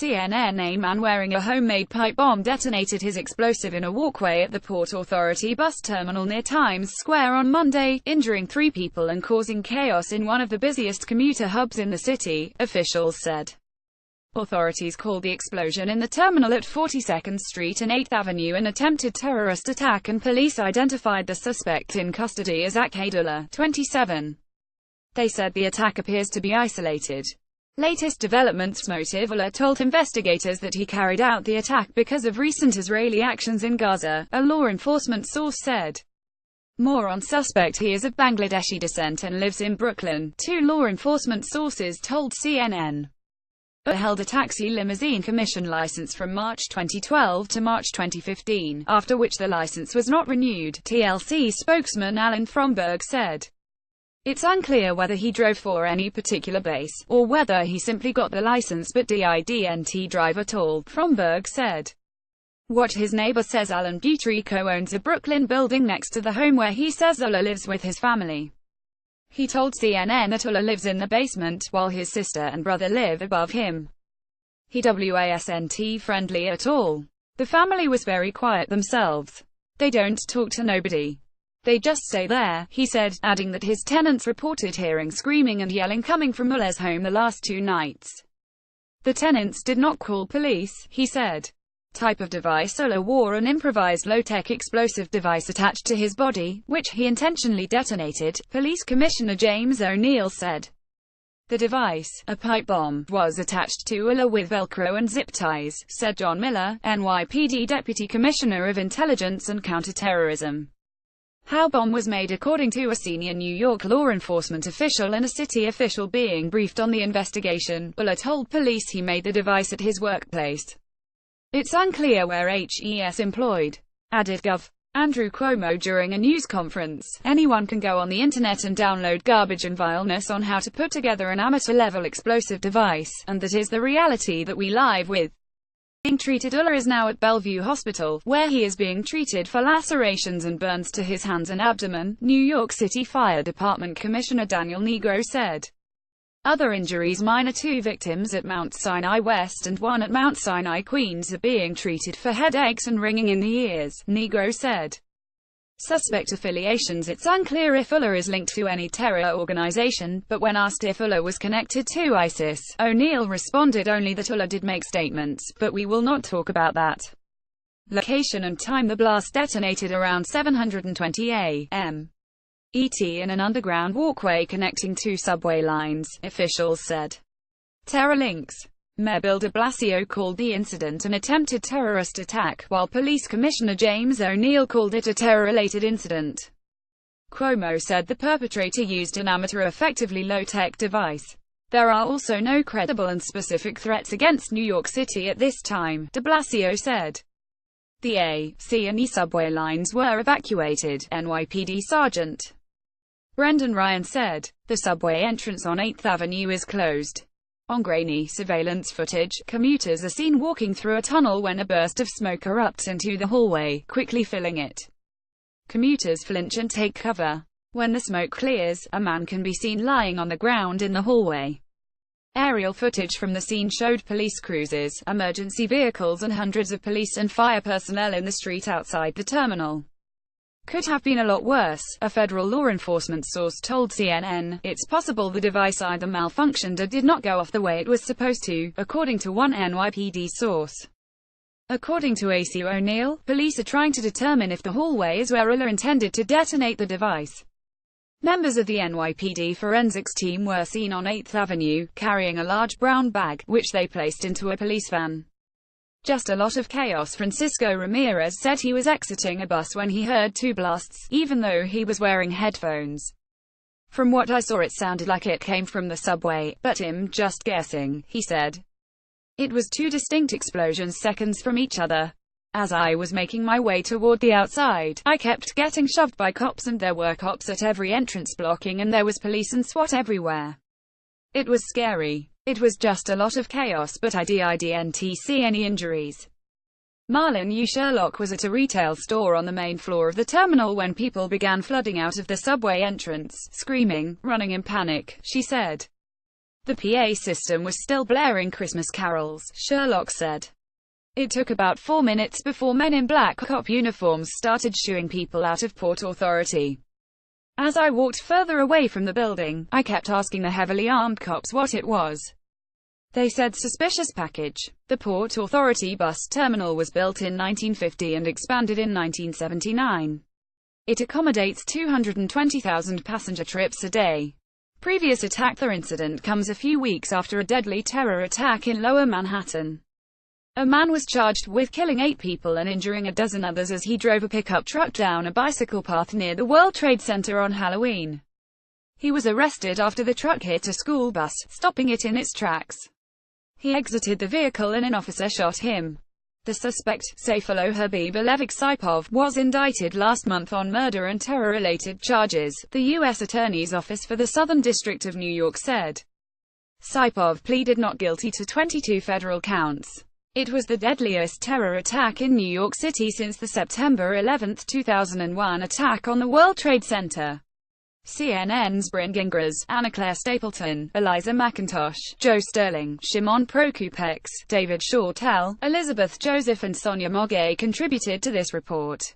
CNN. A man wearing a homemade pipe bomb detonated his explosive in a walkway at the Port Authority bus terminal near Times Square on Monday, injuring 3 people and causing chaos in one of the busiest commuter hubs in the city, officials said. Authorities called the explosion in the terminal at 42nd Street and 8th Avenue an attempted terrorist attack, and police identified the suspect in custody as Akadullah, 27. They said the attack appears to be isolated. Latest developments: Motivullah told investigators that he carried out the attack because of recent Israeli actions in Gaza, a law enforcement source said. More on suspect: he is of Bangladeshi descent and lives in Brooklyn, 2 law enforcement sources told CNN. Held a taxi limousine commission license from March 2012 to March 2015, after which the license was not renewed, TLC spokesman Alan Fromberg said. It's unclear whether he drove for any particular base, or whether he simply got the license but didn't drive at all, Fromberg said. What his neighbor says: Alan Butrico owns a Brooklyn building next to the home where he says Ullah lives with his family. He told CNN that Ullah lives in the basement, while his sister and brother live above him. He wasn't friendly at all. The family was very quiet themselves. They don't talk to nobody. They just stay there, he said, adding that his tenants reported hearing screaming and yelling coming from Ullah's home the last 2 nights. The tenants did not call police, he said. Type of device: Ullah wore an improvised low-tech explosive device attached to his body, which he intentionally detonated, Police Commissioner James O'Neill said. The device, a pipe bomb, was attached to Ullah with Velcro and zip ties, said John Miller, NYPD Deputy Commissioner of Intelligence and Counterterrorism. How bomb was made: according to a senior New York law enforcement official and a city official being briefed on the investigation, Ullah told police he made the device at his workplace. It's unclear where HES employed, added Gov. Andrew Cuomo during a news conference. Anyone can go on the internet and download garbage and vileness on how to put together an amateur-level explosive device, and that is the reality that we live with. Being treated: Ullah is now at Bellevue Hospital, where he is being treated for lacerations and burns to his hands and abdomen, New York City Fire Department Commissioner Daniel Negro said. Other injuries: minor: 2 victims at Mount Sinai West and 1 at Mount Sinai Queens are being treated for headaches and ringing in the ears, Negro said. Suspect affiliations: it's unclear if Ullah is linked to any terror organization, but when asked if Ullah was connected to ISIS, O'Neill responded only that Ullah did make statements, but we will not talk about that. Location and time: the blast detonated around 7:20 a.m. ET in an underground walkway connecting 2 subway lines, officials said. Terror links: Mayor Bill de Blasio called the incident an attempted terrorist attack, while Police Commissioner James O'Neill called it a terror-related incident. Cuomo said the perpetrator used an amateur, effectively low-tech device. There are also no credible and specific threats against New York City at this time, de Blasio said. The A, C and E subway lines were evacuated, NYPD Sergeant Brendan Ryan said. The subway entrance on 8th Avenue is closed. On grainy surveillance footage, commuters are seen walking through a tunnel when a burst of smoke erupts into the hallway, quickly filling it. Commuters flinch and take cover. When the smoke clears, a man can be seen lying on the ground in the hallway. Aerial footage from the scene showed police cruisers, emergency vehicles and hundreds of police and fire personnel in the street outside the terminal. Could have been a lot worse, a federal law enforcement source told CNN. It's possible the device either malfunctioned or did not go off the way it was supposed to, according to one NYPD source. According to AC O'Neill, police are trying to determine if the hallway is where Ullah intended to detonate the device. Members of the NYPD forensics team were seen on 8th Avenue, carrying a large brown bag, which they placed into a police van. Just a lot of chaos. Francisco Ramirez said he was exiting a bus when he heard 2 blasts, even though he was wearing headphones. From what I saw it sounded like it came from the subway, but I'm just guessing, he said. It was 2 distinct explosions seconds from each other. As I was making my way toward the outside, I kept getting shoved by cops, and there were cops at every entrance blocking, and there was police and SWAT everywhere. It was scary. It was just a lot of chaos, but I didn't see any injuries. Marlon U. Sherlock was at a retail store on the main floor of the terminal when people began flooding out of the subway entrance, screaming, running in panic, she said. The PA system was still blaring Christmas carols, Sherlock said. It took about 4 minutes before men in black cop uniforms started shooing people out of Port Authority. As I walked further away from the building, I kept asking the heavily armed cops what it was. They said suspicious package. The Port Authority bus terminal was built in 1950 and expanded in 1979. It accommodates 220,000 passenger trips a day. Previous attack. The incident comes a few weeks after a deadly terror attack in Lower Manhattan. A man was charged with killing 8 people and injuring a dozen others as he drove a pickup truck down a bicycle path near the World Trade Center on Halloween. He was arrested after the truck hit a school bus, stopping it in its tracks. He exited the vehicle and an officer shot him. The suspect, Sayfullo Habib Alevik Saipov, was indicted last month on murder and terror-related charges, the U.S. Attorney's Office for the Southern District of New York said. Saipov pleaded not guilty to 22 federal counts. It was the deadliest terror attack in New York City since the September 11, 2001 attack on the World Trade Center. CNN's Bryn Gingras, Anna Claire Stapleton, Eliza McIntosh, Joe Sterling, Shimon Prokupecz, David Shortell, Elizabeth Joseph and Sonia Mogay contributed to this report.